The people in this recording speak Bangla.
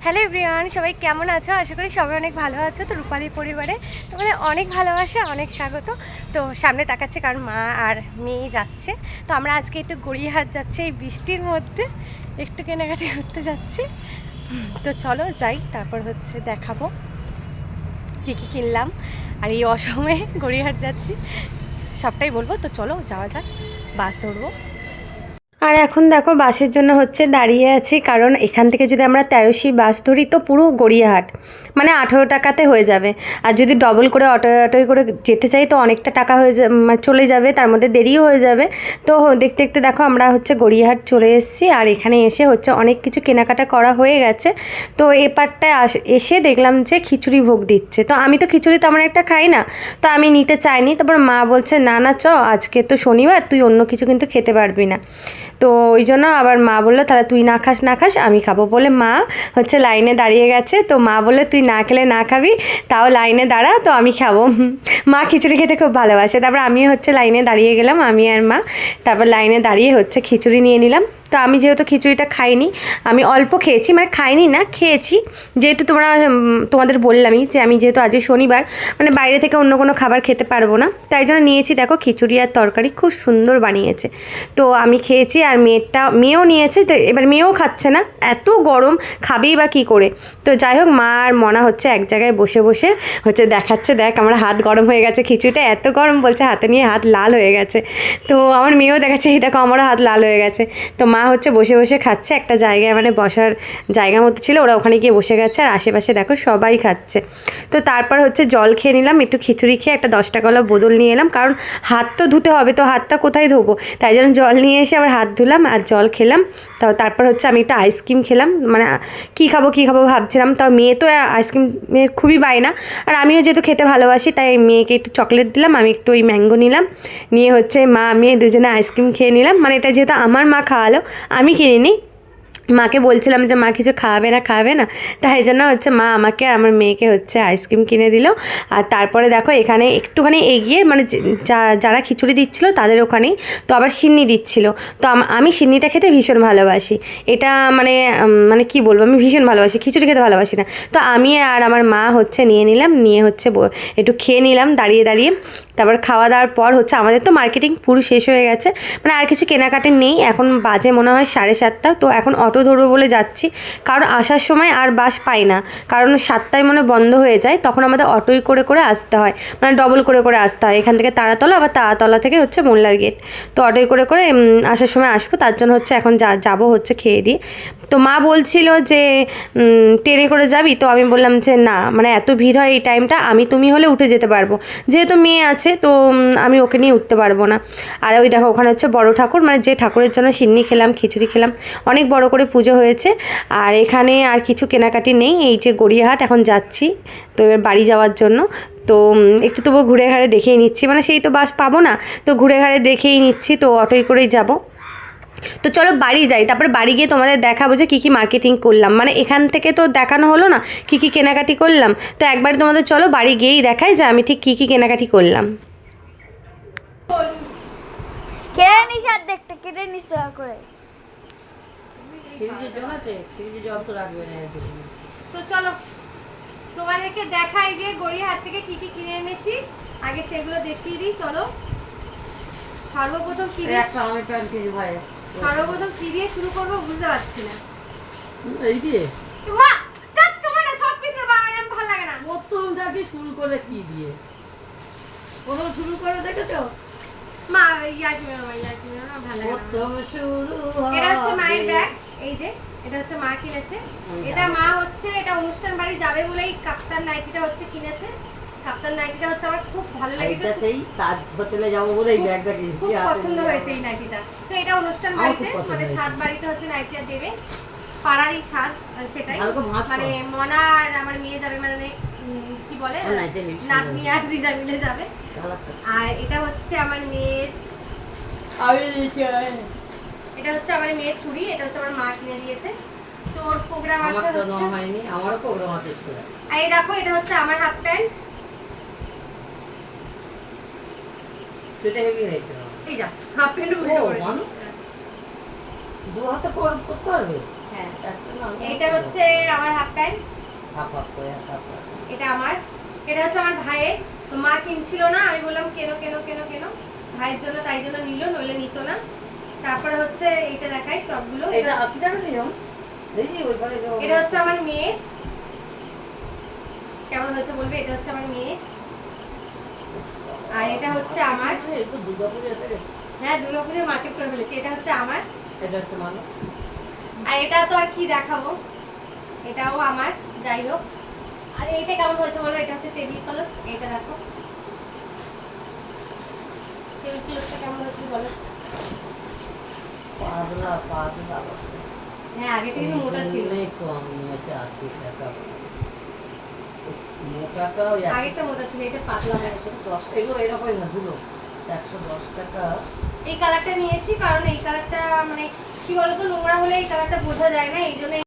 হ্যালো এভরিওয়ান, সবাই কেমন আছো? আশা করি সবাই অনেক ভালো আছো। তো রূপালী পরিবারে তোমাদের অনেক ভালোবাসা, অনেক স্বাগত। তো সামনে তাকাচ্ছে কারণ মা আর মেয়ে যাচ্ছে। তো আমরা আজকে একটু গড়িয়াহাট যাচ্ছি এই বৃষ্টির মধ্যে, একটু কেনাকাটি করতে যাচ্ছি। তো চলো যাই, তারপর হচ্ছে দেখাবো কী কী কিনলাম। আর এই অসময়ে গড়িয়াহাট যাচ্ছি সবটাই বলবো। তো চলো যাওয়া যাক, বাস ধরবো। আর এখন দেখো বাসের জন্য হচ্ছে দাঁড়িয়ে আছি, কারণ এখান থেকে যদি আমরা 1300 বাস ধরি তো পুরো গড়িয়াহাট মানে 18 টাকাতে হয়ে যাবে। আর যদি ডবল করে অটোয় করে যেতে চাই তো অনেকটা টাকা হয়ে চলে যাবে, তার মধ্যে দেরিও হয়ে যাবে। তো দেখতে দেখতে দেখো আমরা হচ্ছে গড়িয়াহাট চলে এসেছি। আর এখানে এসে হচ্ছে অনেক কিছু কেনাকাটা করা হয়ে গেছে। তো এপারটায় এসে দেখলাম যে খিচুড়ি ভোগ দিচ্ছে। তো আমি তো খিচুড়ি তেমন একটা খাই না, তো আমি নিতে চাইনি। তারপর মা বলছে না না চ, আজকে তো শনিবার, তুই অন্য কিছু কিন্তু খেতে পারবি না। তো ওই জন্য আবার মা বললো তাহলে তুই না খাস আমি খাবো বলে মা হচ্ছে লাইনে দাঁড়িয়ে গেছে। তো মা বললে তুই না খেলে না খাবি, তাও লাইনে দাঁড়া, তো আমি খাবো। মা খিচুড়ি খেতে খুব ভালোবাসে। তারপর আমিও হচ্ছে লাইনে দাঁড়িয়ে গেলাম, আমি আর মা। তারপর লাইনে দাঁড়িয়ে হচ্ছে খিচুড়ি নিয়ে নিলাম। তো আমি যেহেতু খিচুড়িটা খাইনি, আমি অল্প খেয়েছি, মানে খাইনি না, খেয়েছি। যেহেতু তোমাদের বললামই যে আমি যেহেতু আজকে শনিবার, মানে বাইরে থেকে অন্য কোনো খাবার খেতে পারবো না, তাই জন্য নিয়েছি। দেখো খিচুড়ি আর তরকারি খুব সুন্দর বানিয়েছে। তো আমি খেয়েছি আর মেয়েও নিয়েছে। তো এবার মেয়েও খাচ্ছে না, এত গরম, খাবেই বা কী করে। তো যাই হোক, মা আর মনা হচ্ছে এক জায়গায় বসে বসে হচ্ছে দেখাচ্ছে, দেখ আমার হাত গরম হয়ে গেছে, খিচুড়িটা এত গরম, বলছে হাতে নিয়ে হাত লাল হয়ে গেছে। তো আমার মেয়েও দেখাচ্ছে, এই দেখো আমারও হাত লাল হয়ে গেছে। তো মা হচ্ছে বসে বসে খাচ্ছে, একটা জায়গায় মানে বসার জায়গার মতো ছিল, ওরা ওখানে গিয়ে বসে গেছে। আর আশেপাশে দেখো সবাই খাচ্ছে। তো তারপর হচ্ছে জল খেয়ে নিলাম, একটু খিচুড়ি খেয়ে একটা 10 টাকাওয়ালা বোতল নিয়ে এলাম, কারণ হাত তো ধুতে হবে, তো হাতটা কোথায় ধোবো, তাই জন্য জল নিয়ে এসে আবার হাত ধুলাম আর জল খেলাম। তারপর হচ্ছে আমি একটা আইসক্রিম খেলাম, মানে কী খাবো ভাবছিলাম। তাও মেয়ে তো আইসক্রিমের খুবই বায়না, আর আমিও যেহেতু খেতে ভালোবাসি তাই মেয়েকে একটু চকলেট দিলাম, আমি একটু ওই ম্যাঙ্গো নিলাম। নিয়ে হচ্ছে মা মেয়ে দুজনে আইসক্রিম খেয়ে নিলাম। মানে এটা যেহেতু আমার মা খাওয়ালো, আমি কিনিনি। মাকে বলছিলাম যে মা কিছু খাওয়াবে না, তাই জন্য হচ্ছে মা আমাকে আর আমার মেয়েকে হচ্ছে আইসক্রিম কিনে দিল। আর তারপরে দেখো এখানে একটুখানি এগিয়ে মানে যারা খিচুড়ি দিচ্ছিলো তাদের ওখানেই তো আবার সিন্নি দিচ্ছিলো। তো আমি সিন্নিটা খেতে ভীষণ ভালোবাসি। এটা মানে কি বলবো, আমি ভীষণ ভালোবাসি, খিচুড়ি খেতে ভালোবাসি না। তো আমি আর আমার মা হচ্ছে নিয়ে নিলাম, নিয়ে হচ্ছে একটু খেয়ে নিলাম দাঁড়িয়ে দাঁড়িয়ে। তারপর খাওয়া দাওয়ার পর হচ্ছে আমাদের তো মার্কেটিং পুরো শেষ হয়ে গেছে, মানে আর কিছু কেনাকাটি নেই। এখন বাজে মনে হয় 7:30। তো এখন অটো ধরবো বলে যাচ্ছি, কারণ আসার সময় আর বাস পাই না, কারণ 7টায় মনে বন্ধ হয়ে যায়, তখন আমাদের অটোই করে আসতে হয়, মানে ডবল করে আসতে হয়। এখান থেকে তারাতলা, আবার তারাতলা থেকে হচ্ছে মোল্লার গেট। তো অটোই করে আসার সময় আসবো, তার জন্য হচ্ছে এখন যাবো হচ্ছে খেয়ে দিয়ে। তো মা বলছিল যে ট্রেনে করে যাবি, তো আমি বললাম যে না, মানে এত ভিড় হয় এই টাইমটা, তুমি হলে উঠে যেতে পারবো, যেহেতু মেয়ে আছে তো আমি ওকে নিয়ে উঠতে পারবো না। আর ওই দেখো ওখানে হচ্ছে বড় ঠাকুর, মানে যে ঠাকুরের জন্য সিন্নি খেলাম খিচুড়ি খেলাম, অনেক বড় করে পুজো হয়েছে। আর এখানে আর কিছু কেনাকাটি নেই, এই যে গড়িয়াহাট এখন যাচ্ছি তো এবার বাড়ি যাওয়ার জন্য। তো একটু তবু ঘুরে ঘাড়ে দেখেই নিচ্ছি, মানে সেই তো বাস পাবো না, তো ঘুরে ঘাড়ে দেখেই নিচ্ছি, তো অটোই করেই যাব। তো চলো বাড়ি যাই, তারপরে বাড়ি গিয়ে তোমাদের দেখাবো যে কী কী মার্কেটিং করলাম, মানে এখান থেকে তো দেখানো হলো না কী কী কেনাকাটি করলাম। তো একবার তোমাদের চলো বাড়ি গিয়েই দেখাই যে আমি ঠিক কী কী কেনাকাটি করলাম। কেড়ে নিস আর দেখতে কেটে নিস করে। তো চলো তোমাদেরকে দেখাই যে গড়িয়াহাট থেকে কী কী কিনে এনেছি, আগে সেগুলো দেখিয়ে দিই। চলো সর্বপ্রথম কি দিয়ে শুরু করবো বুঝতে পারছি না। এই দিয়ে মা তোমার না সব কিছু আমার ভালো লাগে না। প্রথমটাকে শুরু করে কি দিয়ে প্রথম শুরু করে দেখেছো মা ইয়াকি মেরো ভালো লাগে না। প্রথম শুরু এটা হচ্ছে মায়ের ব্যাগ, এই যে এটা হচ্ছে মা কিনেছে। এটা মা হচ্ছে এটা অনুষ্ঠান বাড়ি যাবে বলেই কাপ্তান নাইটিটা হচ্ছে কিনেছে। কাপ্তান নাইটিটা হচ্ছে আমার খুব ভালো লেগেছে, এটা সেই তাজ হোটেলে যাব বলে এই ব্যাগটা কিনেছি, খুব পছন্দ হয়েছে এই নাইটিটা। তো এটা অনুষ্ঠান বাড়িতে মানে সাত বাড়িতে হচ্ছে নাইটিটা দেবে, পাড়ারই স্বাদ সেটাই। মানে মনা আর আমার মেয়ে যাবে, মানে কি বলে নাতনি আর দিদা মিলে যাবে। আর এটা হচ্ছে আমার মেয়ের, এটা হচ্ছে আমার মেয়ের চুড়ি, এটা হচ্ছে আমার মা কিনে দিয়েছে। তোর প্রোগ্রাম আছে হচ্ছে, আমারও প্রোগ্রাম আছে। আর এই দেখো এটা হচ্ছে আমার হাফ প্যান্ট, সেটা হেভি হয়েছে। এই যা হাফ প্যান্ট উল্টে পড়েছে। দু হাতে করতে পারবে? হ্যাঁ একটা না, এটা হচ্ছে আমার হাফ প্যান্ট, হাফ হাফ করে, হাফ হাফ করে। এটা আমার, এটা হচ্ছে আমার ভাইয়ের। তো মা কিনছিল না, আমি বললাম কেনো কেনো কেনো কেনো ভাইয়ের জন্য, তাই জন্য নিল, নইলে নিত না। তারপরে হচ্ছে এইটা দেখাই টপগুলো, এটা 80 টাকা নিয়ম দেখি ওই পারে এটা হচ্ছে আমার মেয়ে, কেমন হয়েছে বলবে। এটা হচ্ছে আমার মেয়ে, আর এটা হচ্ছে আমার। একটু দুর্গাপুরে এসে গেছে। হ্যাঁ দুর্গাপুজোর মার্কেট করে ফেলেছি। এটা হচ্ছে আমার, এটা হচ্ছে মানে আর এটা তো আর কি দেখাবো, এটাও আমার। যাই হোক, আর এইটা কেমন হয়েছে বলো। এটা হচ্ছে টেবিল ক্লথ, এইটা দেখো টেবিল ক্লথটা কেমন হয়েছে বলো। পাতলা পাতলা হ্যাঁ আগে থেকে কিন্তু মোটা ছিল, একটু আমি নিয়েছে 80 টাকা মোটাটা ওই আগেরটা মোটা ছিল, এটা পাতলা হয়েছে। 110 এগুলো এরকমই না ধুলো 110 টাকা। এই কালারটা নিয়েছি কারণ এই কালারটা মানে কি বলতো, নোংরা হলে এই কালারটা বোঝা যায় না, এই জন্য